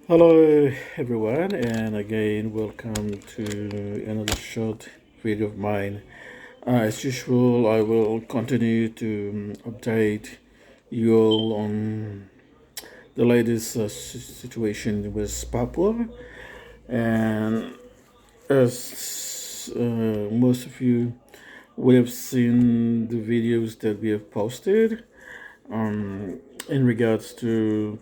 Hello, everyone, and again, welcome to another short video of mine. As usual, I will continue to update you all on the latest situation in West Papua. And as most of you would have seen the videos that we have posted in regards to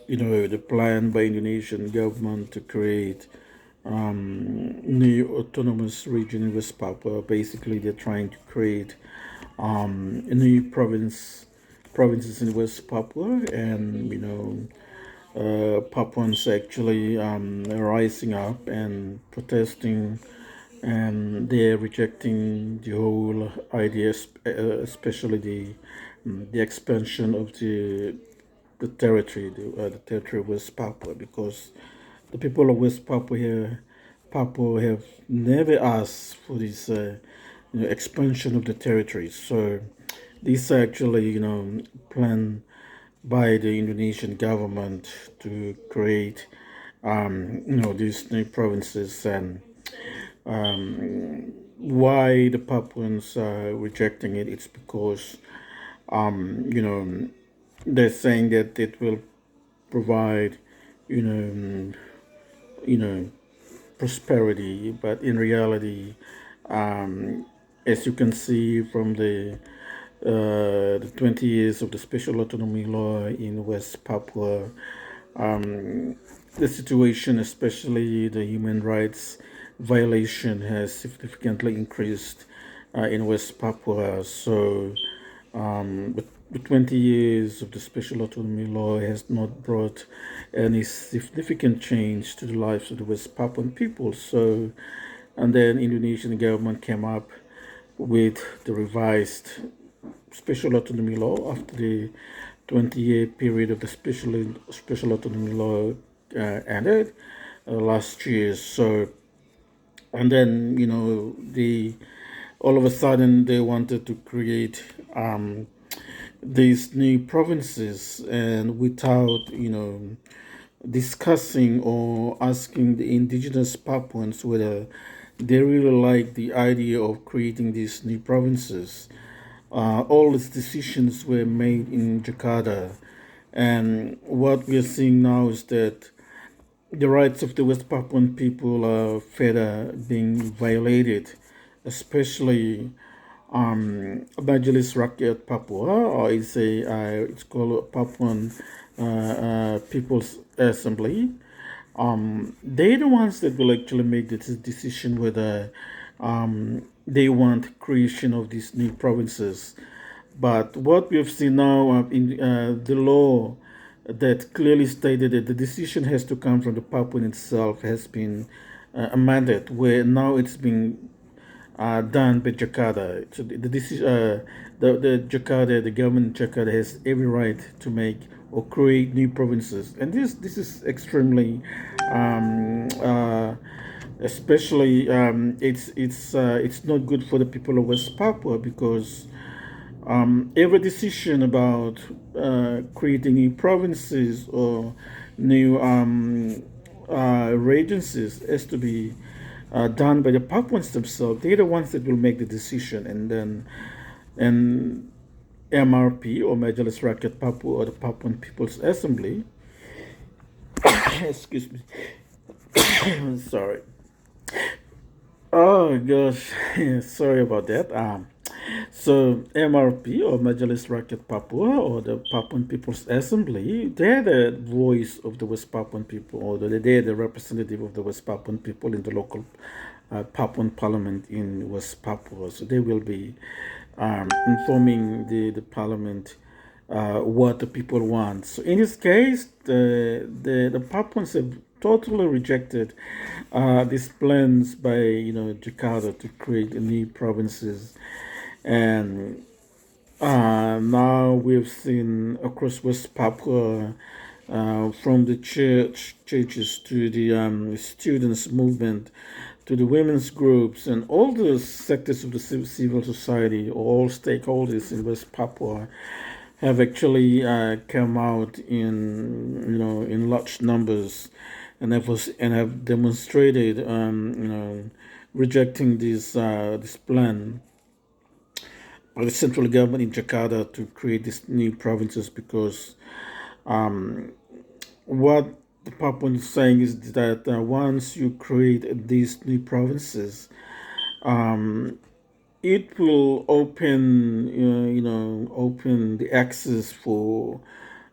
the plan by Indonesian government to create new autonomous region in West Papua. Basically, they're trying to create a new provinces in West Papua, and Papuans actually rising up and protesting, and they're rejecting the whole idea, especially the expansion of the territory of West Papua, because the people of West Papua have never asked for this expansion of the territories. So this actually planned by the Indonesian government to create these new provinces. And why the Papuans are rejecting it, it's because they're saying that it will provide you know you know prosperity, but in reality, as you can see from the 20 years of the special autonomy law in West Papua, the situation, especially the human rights violation, has significantly increased in West Papua. So the 20 years of the special autonomy law has not brought any significant change to the lives of the West Papuan people. So, and then Indonesian government came up with the revised special autonomy law after the 20-year period of the special autonomy law ended last year. So, and then the all of a sudden they wanted to create these new provinces, and without discussing or asking the indigenous Papuans whether they really like the idea of creating these new provinces. All these decisions were made in Jakarta, and what we are seeing now is that the rights of the West Papuan people are further being violated, especially Majelis Rakyat Papua, or it's called Papuan People's Assembly. They're the ones that will actually make this decision whether they want creation of these new provinces. But what we have seen now in the law that clearly stated that the decision has to come from the Papuan itself has been amended, where now it's being done by Jakarta. So the Jakarta, the government in Jakarta has every right to make or create new provinces, and this is extremely, especially it's not good for the people of West Papua, because every decision about creating new provinces or new regencies has to be done by the Papuans themselves. They're the ones that will make the decision, and then and MRP, or Majelis Rakyat Papua, or the Papuan People's Assembly. Excuse me. Sorry. Oh gosh, sorry about that. So MRP, or Majelis Rakyat Papua, or the Papuan People's Assembly, they're the voice of the West Papuan people, or they're the representative of the West Papuan people in the local Papuan parliament in West Papua. So they will be informing the parliament what the people want. So in this case, the Papuans have totally rejected these plans by Jakarta to create new provinces, and now we've seen across West Papua, from the churches to the students movement, to the women's groups, and all the sectors of the civil society, all stakeholders in West Papua have actually come out in in large numbers, and have demonstrated rejecting this plan by the central government in Jakarta to create these new provinces because what the Papuan is saying is that once you create these new provinces, it will open, open the access for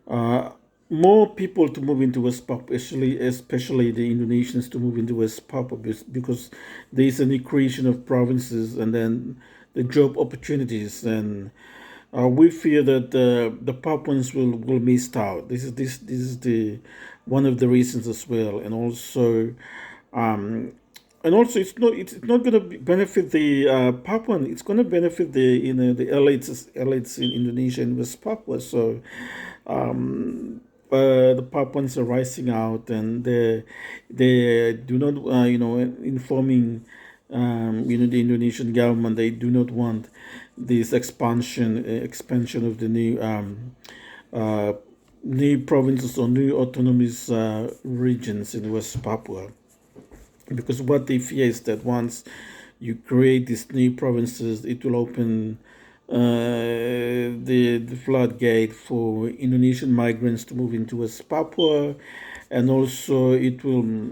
uh, more people to move into West Papua, especially the Indonesians to move into West Papua because there is an creation of provinces and then the job opportunities and we fear that the Papuans will miss out. This is the one of the reasons as well, um, and also it's not going to benefit the Papuan. It's going to benefit the the elites in Indonesia and West Papua. So the Papuans are rising out, and they do not informing the Indonesian government. They do not want this expansion of the uh, new provinces or new autonomous regions in West Papua, because what they fear is that once you create these new provinces, it will open the floodgate for Indonesian migrants to move into West Papua, and also it will,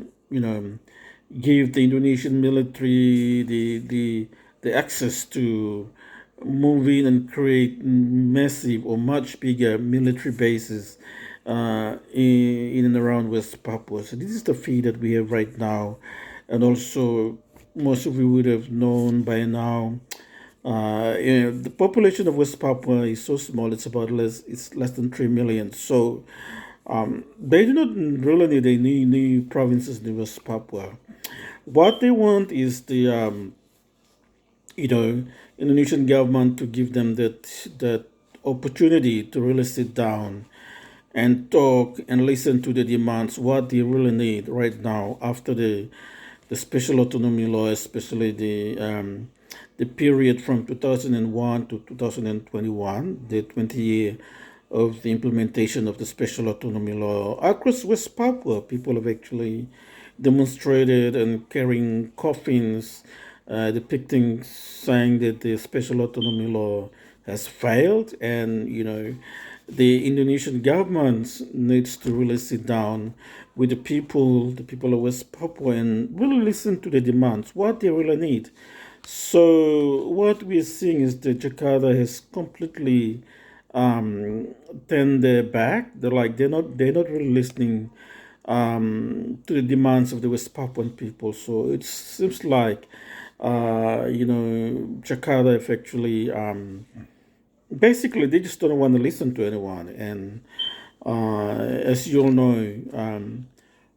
give the Indonesian military the access to move in and create massive or much bigger military bases in and around West Papua. So this is the feed that we have right now, and also most of you would have known by now. The population of West Papua is so small; it's less than 3 million. So they do not really need any new provinces in West Papua. What they want is the you know Indonesian government to give them that opportunity to really sit down and talk and listen to the demands, what they really need right now after the special autonomy law, especially the period from 2001 to 2021, the 20 year of the implementation of the special autonomy law across West Papua. People have actually demonstrated and carrying coffins depicting, saying that the special autonomy law has failed, and the Indonesian government needs to really sit down with the people of West Papua, and really listen to the demands, what they really need. So what we're seeing is that Jakarta has completely turned their back. They're not really listening to the demands of the West Papuan people. So it seems like Jakarta have actually basically they just don't want to listen to anyone. And as you all know,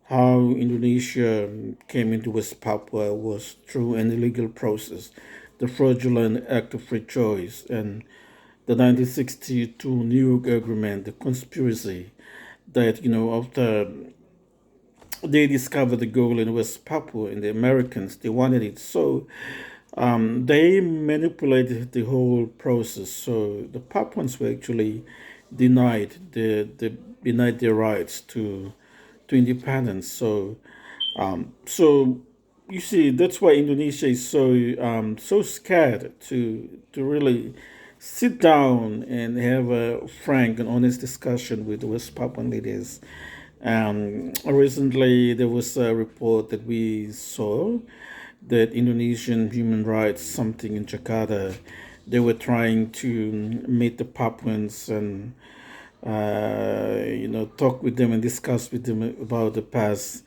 how Indonesia came into West Papua was through an illegal process, the fraudulent act of free choice, and the 1962 New York Agreement, the conspiracy that, after they discovered the gold in West Papua and the Americans, they wanted it. So they manipulated the whole process. So the Papuans were actually denied their rights to independence. So you see, that's why Indonesia is so scared to really sit down and have a frank and honest discussion with the West Papuan leaders. Recently, there was a report that we saw that Indonesian human rights something in Jakarta, they were trying to meet the Papuans and talk with them and discuss with them about the past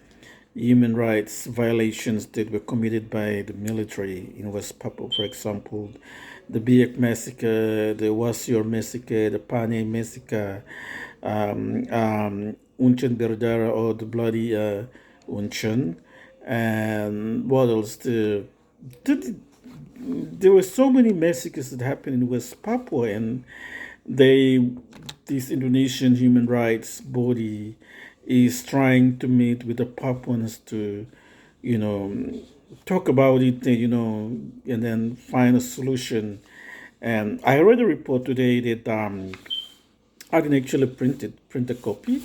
human rights violations that were committed by the military in West Papua. For example, the Biak massacre, the Wasior massacre, the Pane massacre, Unchen Berdara, or the bloody Unchen, and what else? The there were so many massacres that happened in West Papua, and they this Indonesian human rights body is trying to meet with the Papuans to, you know, talk about it, and then find a solution. And I read a report today that I didn't actually print a copy,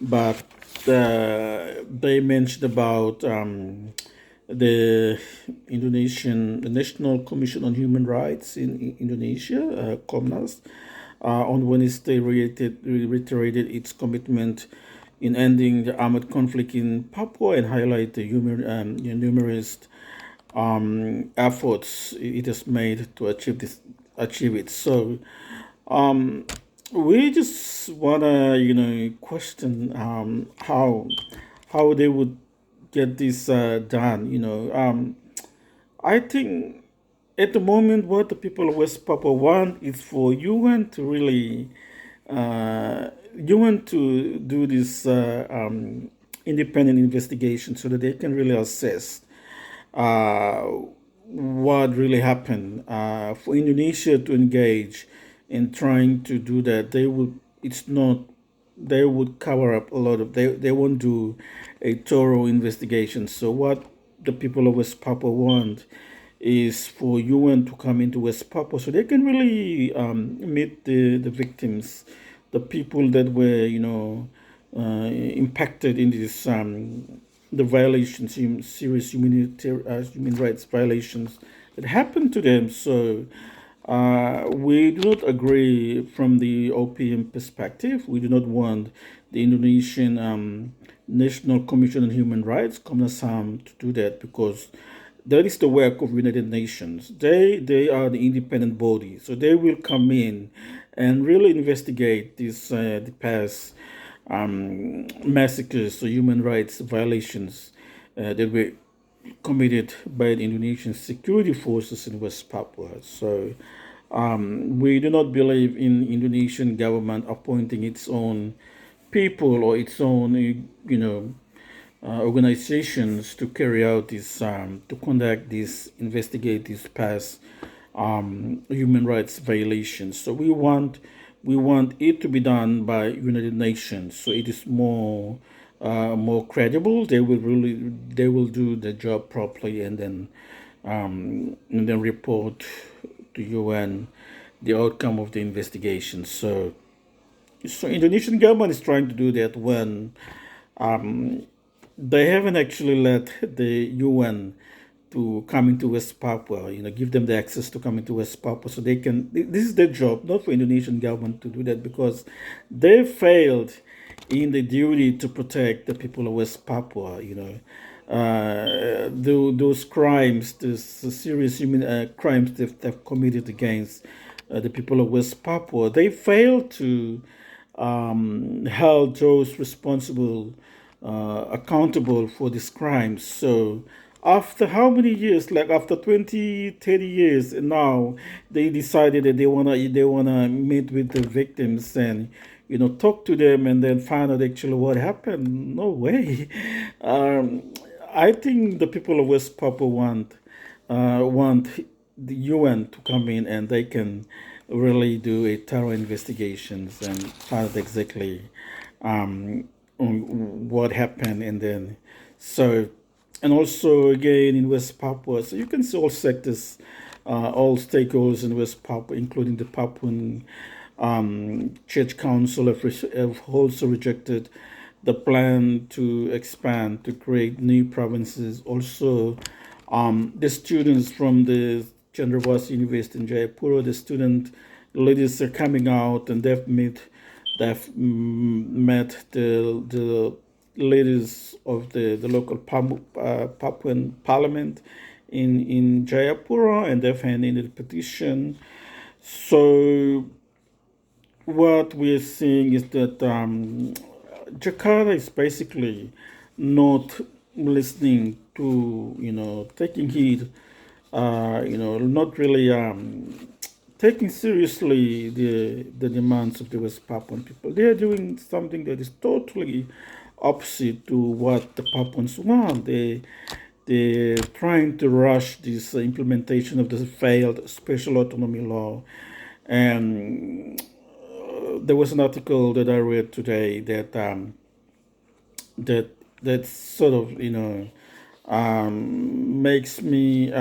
but they mentioned about the the National Commission on Human Rights in Indonesia, Komnas, on Wednesday reiterated its commitment in ending the armed conflict in Papua and highlight the numerous efforts it has made to achieve it. So um, we just wanna question how they would get this done. I think at the moment what the people of West Papua want is for UN to really UN to do this independent investigation so that they can really assess uh, what really happened. For Indonesia to engage in trying to do that, they would. It's not. They would cover up a lot of. They won't do a thorough investigation. So what the people of West Papua want is for UN to come into West Papua so they can really meet the victims, the people that were impacted in this the violations, serious human rights violations that happened to them. So we do not agree from the OPM perspective. We do not want the Indonesian National Commission on Human Rights, Komnas HAM, to do that because that is the work of United Nations. They are the independent body, so they will come in and really investigate the past massacres or human rights violations that were committed by the Indonesian security forces in West Papua. So we do not believe in Indonesian government appointing its own people or its own, organizations to carry out this, to conduct this, investigate these past human rights violations. So we want it to be done by United Nations. So it is more credible. They will do the job properly and then report to UN the outcome of the investigation. So Indonesian government is trying to do that when they haven't actually let the UN to come into West Papua, give them the access to come into West Papua so they can. This is their job, not for Indonesian government to do that because they failed in the duty to protect the people of West Papua. Those crimes, those serious human crimes they've committed against the people of West Papua, they failed to held those responsible accountable for these crimes. So after how many years, like after 20, 30 years, and now they decided that they wanna meet with the victims and talk to them and then find out actually what happened. No way. um, I think the people of West Papua want the UN to come in and they can really do a thorough investigations and find out exactly what happened and then so and also again in West Papua. So you can see all sectors, all stakeholders in West Papua, including the Papuan Church Council, have also rejected the plan to expand to create new provinces. Also, the students from the Chandravas University in Jayapura, the student leaders are coming out and they've met the leaders of the local Papuan parliament in Jayapura and they've handed in a petition. So what we're seeing is that Jakarta is basically not listening to, taking heed, not really taking seriously the demands of the West Papuan people. They are doing something that is totally opposite to what the Papuans want. They're trying to rush this implementation of the failed special autonomy law. And there was an article that I read today that that sort of makes me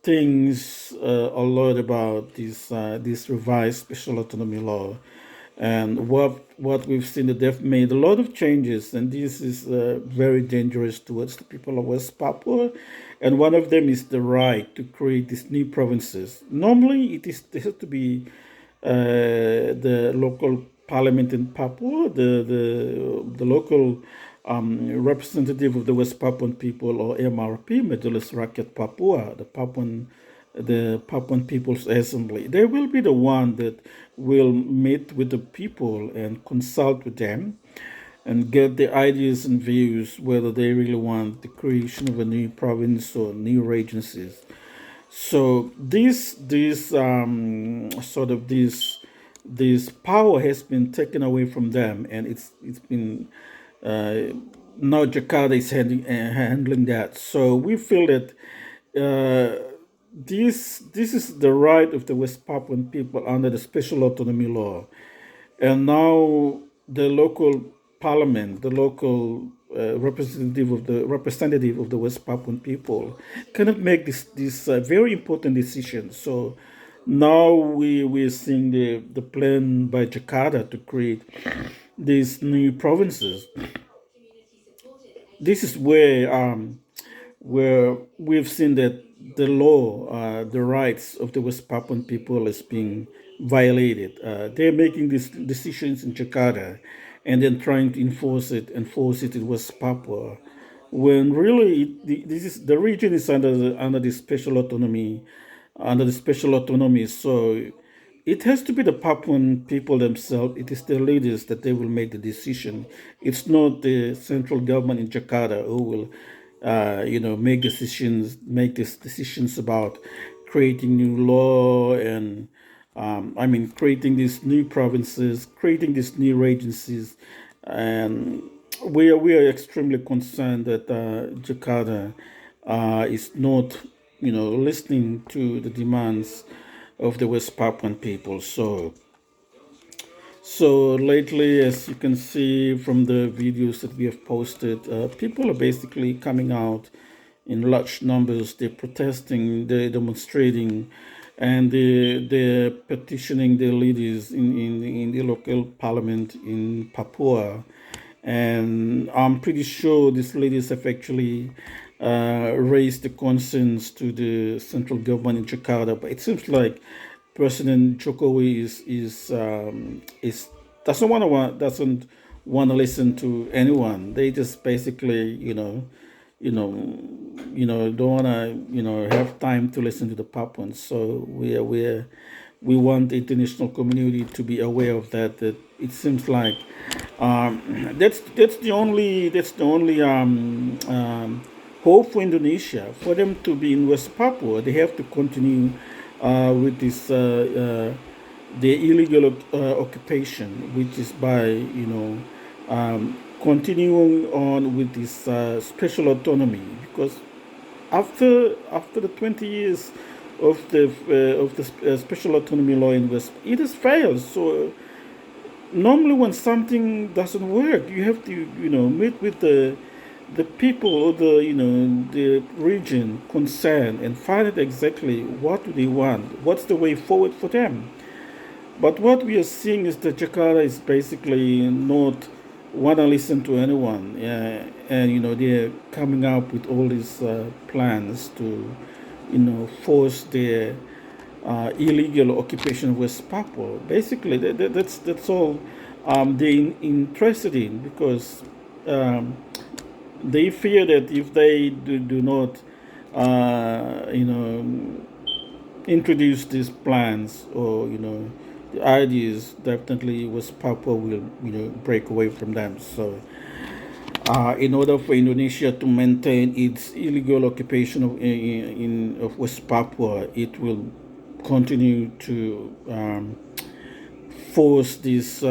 think a lot about this revised special autonomy law And what we've seen, that they've made a lot of changes, and this is very dangerous towards the people of West Papua. And one of them is the right to create these new provinces. Normally, it has to be the local parliament in Papua, the local representative of the West Papuan people, or MRP, Majelis Rakyat Papua, the Papuan People's Assembly. They will be the one that will meet with the people and consult with them and get the ideas and views whether they really want the creation of a new province or new regencies. So this power has been taken away from them, and it's been uh, now Jakarta is handling that. So we feel that this is the right of the West Papuan people under the special autonomy law, and now the local parliament, the local representative of the West Papuan people, cannot make this very important decision. So now we're seeing the plan by Jakarta to create these new provinces. This is where we've seen that the law, the rights of the West Papuan people is being violated. They're making these decisions in Jakarta and then trying to enforce it in West Papua, when really this is the region is under the special autonomy, So it has to be the Papuan people themselves. It is the leaders that they will make the decision. It's not the central government in Jakarta who will, make these decisions about creating new law and, creating these new provinces, creating these new agencies, and we are extremely concerned that Jakarta is not, listening to the demands of the West Papuan people. So lately, as you can see from the videos that we have posted, people are basically coming out in large numbers. They're protesting, they're demonstrating, and they're petitioning their leaders in the local parliament in Papua. And I'm pretty sure these leaders have actually raised the concerns to the central government in Jakarta. But it seems like President Jokowi is doesn't want to listen to anyone. They just basically, you know, don't want to, have time to listen to the Papuans. So we want the international community to be aware of that. That it seems like that's the only hope for Indonesia, for them to be in West Papua. They have to continue with this the illegal occupation, which is by continuing on with this special autonomy, because after the 20 years of the special autonomy law in West, it has failed. So normally when something doesn't work, you have to meet with the people, or the region concerned, and find out exactly what do they want, what's the way forward for them. But what we are seeing is that Jakarta is basically not want to listen to anyone, and they're coming up with all these plans to force their illegal occupation of West Papua. Basically, that's all they're interested in, because they fear that if they do not, you know, introduce these plans, or the ideas, definitely West Papua will break away from them. So in order for Indonesia to maintain its illegal occupation of West Papua, it will continue to force this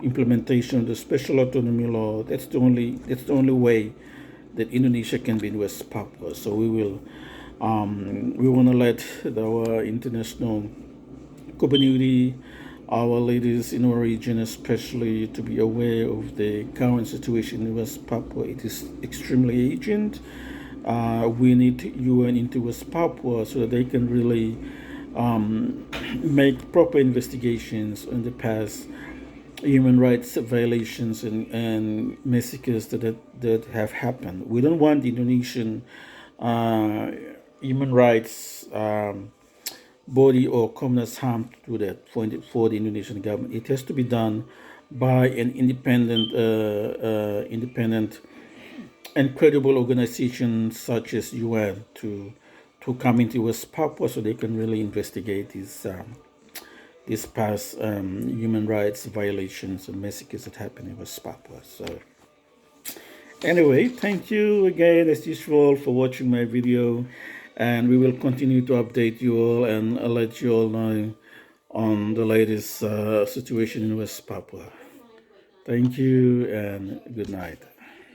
implementation of the special autonomy law. That's the only way that Indonesia can be in West Papua. So we want to let our international community, our leaders in our region especially, to be aware of the current situation in West Papua. It is extremely urgent. We need UN into West Papua so that they can really um, make proper investigations in the past human rights violations and massacres that have happened. We don't want the Indonesian uh, human rights body or communist harm to do that for the Indonesian government. It has to be done by an independent and credible organizations such as UN to come into West Papua so they can really investigate these past human rights violations and massacres that happen in West Papua. So anyway, thank you again as usual for watching my video, and we will continue to update you all and let you all know on the latest situation in West Papua. Thank you and good night.